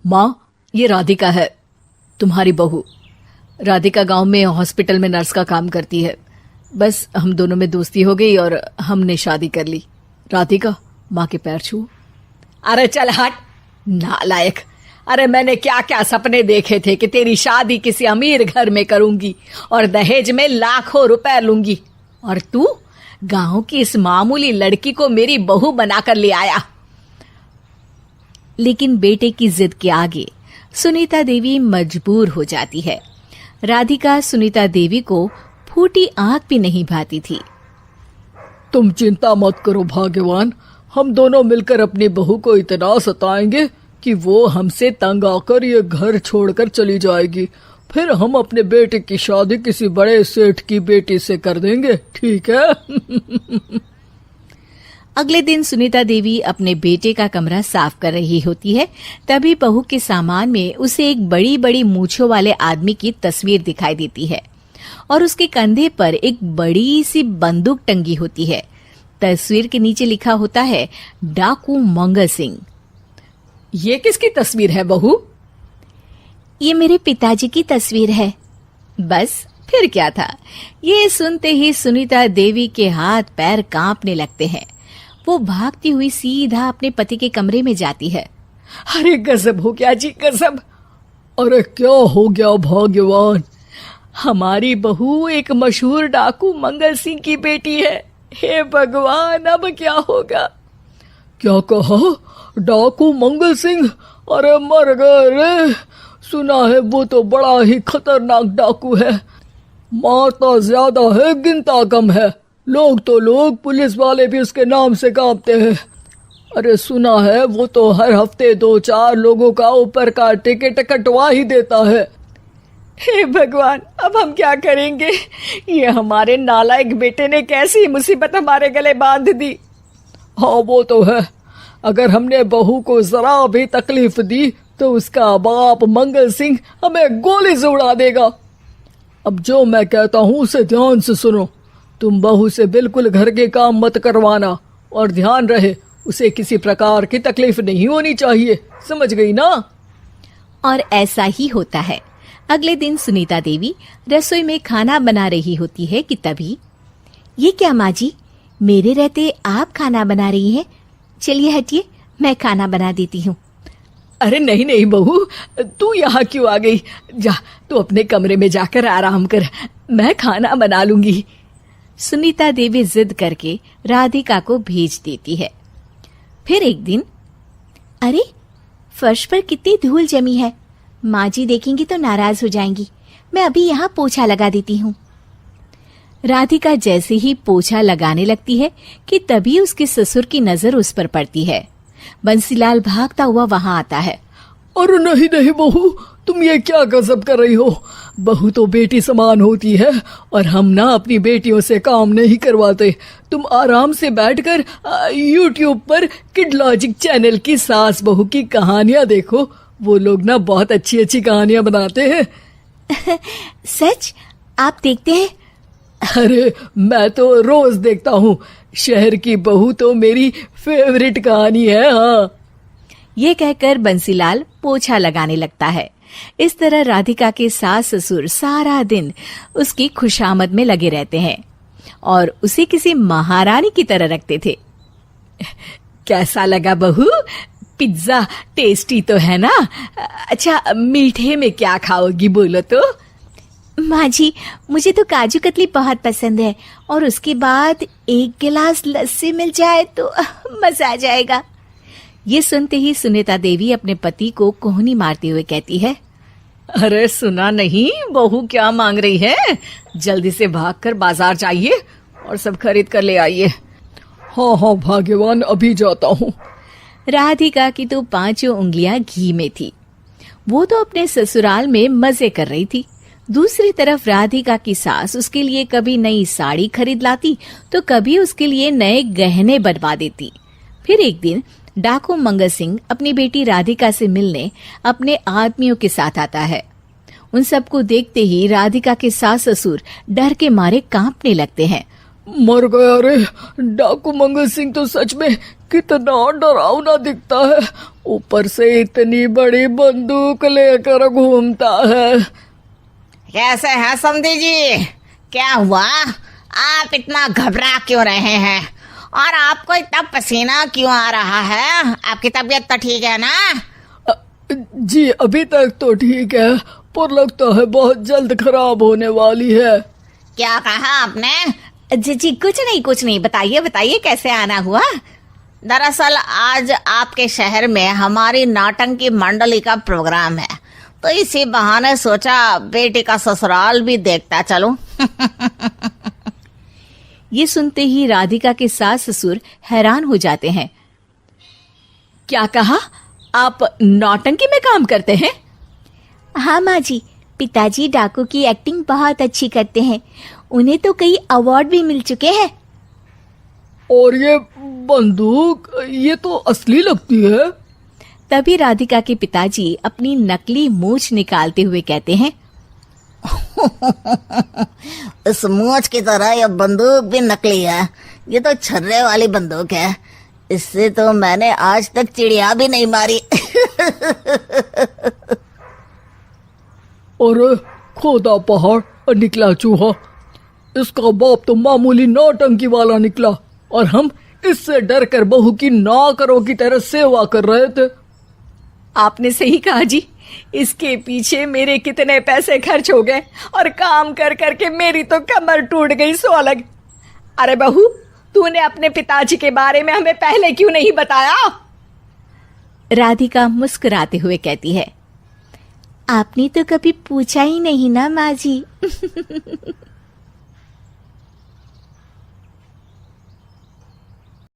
माँ, ये राधिका है, तुम्हारी बहू। राधिका गांव में हॉस्पिटल में नर्स का काम करती है। बस हम दोनों में दोस्ती हो गई और हमने शादी कर ली। राधिका, माँ के पैर छू। अरे चल हट नालायक। अरे मैंने क्या क्या सपने देखे थे कि तेरी शादी किसी अमीर घर में करूंगी और दहेज में लाखों रुपए लूंगी, और तू गांव की इस मामूली लड़की को मेरी बहू बनाकर ले आया। लेकिन बेटे की जिद के आगे सुनीता देवी मजबूर हो जाती है। राधिका सुनीता देवी को फूटी आंख भी नहीं भाती थी। तुम चिंता मत करो भाग्यवान, हम दोनों मिलकर अपनी बहू को इतना सताएंगे कि वो हमसे तंग आकर ये घर छोड़कर चली जाएगी। फिर हम अपने बेटे की शादी किसी बड़े सेठ की बेटी से कर देंगे, ठीक है? अगले दिन सुनीता देवी अपने बेटे का कमरा साफ कर रही होती है। तभी बहू के सामान में उसे एक बड़ी बड़ी मूंछों वाले आदमी की तस्वीर दिखाई देती है और उसके कंधे पर एक बड़ी सी बंदूक टंगी होती है। तस्वीर के नीचे लिखा होता है डाकू मंगल सिंह। ये किसकी तस्वीर है बहू? ये मेरे पिताजी की तस्वीर है। बस फिर क्या था। ये सुनते ही सुनीता देवी के हाथ पैर कांपने लगते हैं। वो भागती हुई सीधा अपने पति के कमरे में जाती है। अरे गजब हो गया जी, गजब। अरे क्या हो गया भाग्यवान? हमारी बहू एक मशहूर डाकू मंगल सिंह की बेटी है। हे भगवान, अब क्या होगा? क्या कहा? डाकू मंगल सिंह? अरे मर गए रे। सुना है वो तो बड़ा ही खतरनाक डाकू है, मारता ज्यादा है गिनता कम है। लोग पुलिस वाले भी उसके नाम से कांपते हैं। अरे सुना है वो तो हर हफ्ते 2-4 लोगों का ऊपर का टिकट कटवा ही देता है। हे भगवान, अब हम क्या करेंगे? ये हमारे नालायक बेटे ने कैसी मुसीबत हमारे गले बांध दी। हाँ वो तो है, अगर हमने बहू को जरा भी तकलीफ दी तो उसका बाप मंगल सिंह हमें गोली से उड़ा देगा। अब जो मैं कहता हूँ उसे ध्यान से सुनो। तुम बहू से बिल्कुल घर के काम मत करवाना, और ध्यान रहे उसे किसी प्रकार की तकलीफ नहीं होनी चाहिए, समझ गई ना? और ऐसा ही होता है। अगले दिन सुनीता देवी रसोई में खाना बना रही होती है कि तभी, ये क्या माँ जी, मेरे रहते आप खाना बना रही हैं? चलिए हटिए, मैं खाना बना देती हूँ। अरे नहीं नहीं बहू, तू यहाँ क्यों आ गई? जा, तू अपने कमरे में जाकर आराम कर, मैं खाना बना लूंगी। सुनीता देवी जिद करके राधिका को भेज देती है। फिर एक दिन, अरे फर्श पर कितनी धूल जमी है, माँ जी देखेंगी तो नाराज हो जाएंगी, मैं अभी यहाँ पोछा लगा देती हूँ। राधिका जैसे ही पोछा लगाने लगती है कि तभी उसके ससुर की नजर उस पर पड़ती है। बंसीलाल भागता हुआ वहां आता है। अरे नहीं नहीं बहू, तुम ये क्या गजब कर रही हो? बहू तो बेटी समान होती है और हम ना अपनी बेटियों से काम नहीं करवाते। तुम आराम से बैठकर YouTube पर किड लॉजिक चैनल की सास बहू की कहानियां देखो। वो लोग ना बहुत अच्छी अच्छी कहानियां बनाते हैं। सच? आप देखते हैं? अरे मैं तो रोज देखता हूँ। शहर की बहू तो मेरी फेवरेट कहानी है। हाँ, ये कहकर बंसीलाल पोछा लगाने लगता है। इस तरह राधिका के सास ससुर सारा दिन उसकी खुशामद में लगे रहते हैं और उसे किसी महारानी की तरह रखते थे। कैसा लगा बहू? पिज्जा टेस्टी तो है ना? अच्छा, मीठे में क्या खाओगी बोलो तो? माँ जी, मुझे तो काजू कतली बहुत पसंद है और उसके बाद 1 गिलास लस्सी मिल जाए तो मजा आ जाएगा। ये सुनते ही सुनीता देवी अपने पति को कोहनी मारते हुए कहती है, अरे सुना नहीं बहू क्या मांग रही है? जल्दी से भागकर बाजार जाइए और सब खरीद कर ले आइए। हाँ हाँ भाग्यवान, अभी जाता हूँ। राधिका की तो 5 उंगलियां घी में थी। वो तो अपने ससुराल में मजे कर रही थी। दूसरी तरफ राधिका की सास उसके लिए कभी नई साड़ी खरीद लाती तो कभी उसके लिए नए गहने बनवा देती। फिर एक दिन डाकू मंगल सिंह अपनी बेटी राधिका से मिलने अपने आदमियों के साथ आता है। उन सबको देखते ही राधिका के सास ससुर डर के मारे कांपने लगते हैं। मर गया रे, डाकू मंगल सिंह तो सच में कितना डरावना दिखता है, ऊपर से इतनी बड़ी बंदूक लेकर घूमता है। कैसे हैं समधी जी? क्या हुआ? आप इतना घबरा क्यों रहे हैं? और आपको इतना पसीना क्यों आ रहा है? आपकी तबीयत तो ठीक है ना? जी अभी तक तो ठीक है, पर लगता है बहुत जल्द खराब होने वाली है। क्या कहा आपने? जी कुछ नहीं, बताइए बताइए कैसे आना हुआ। दरअसल आज आपके शहर में हमारी नाटंकी मंडली का प्रोग्राम है, तो इसी बहाने सोचा बेटी का ससुराल भी देखता चलूं। ये सुनते ही राधिका के सास ससुर हैरान हो जाते हैं। क्या कहा? आप नौटंकी में काम करते हैं? हाँ माँ जी, पिताजी डाकू की एक्टिंग बहुत अच्छी करते हैं। उन्हें तो कई अवार्ड भी मिल चुके हैं। और ये बंदूक, ये तो असली लगती है। तभी राधिका के पिताजी अपनी नकली मूंछ निकालते हुए कहते हैं, इस मूंछ की तरह यह बंदूक भी नकली है। ये तो छर्रे वाली बंदूक है। इससे तो मैंने आज तक चिड़िया भी नहीं मारी। और खोदा पहाड़ और निकला चूहा। इसका बाप तो मामूली नौटंकी वाला निकला, और हम इससे डर कर बहू की नौकरों की तरह सेवा कर रहे थे। आपने सही कहा जी, इसके पीछे मेरे कितने पैसे खर्च हो गए, और काम कर करके मेरी तो कमर टूट गई सो अलग। अरे बहू, तूने अपने पिताजी के बारे में हमें पहले क्यों नहीं बताया? राधिका मुस्कुराते हुए कहती है, आपने तो कभी पूछा ही नहीं ना माँ जी।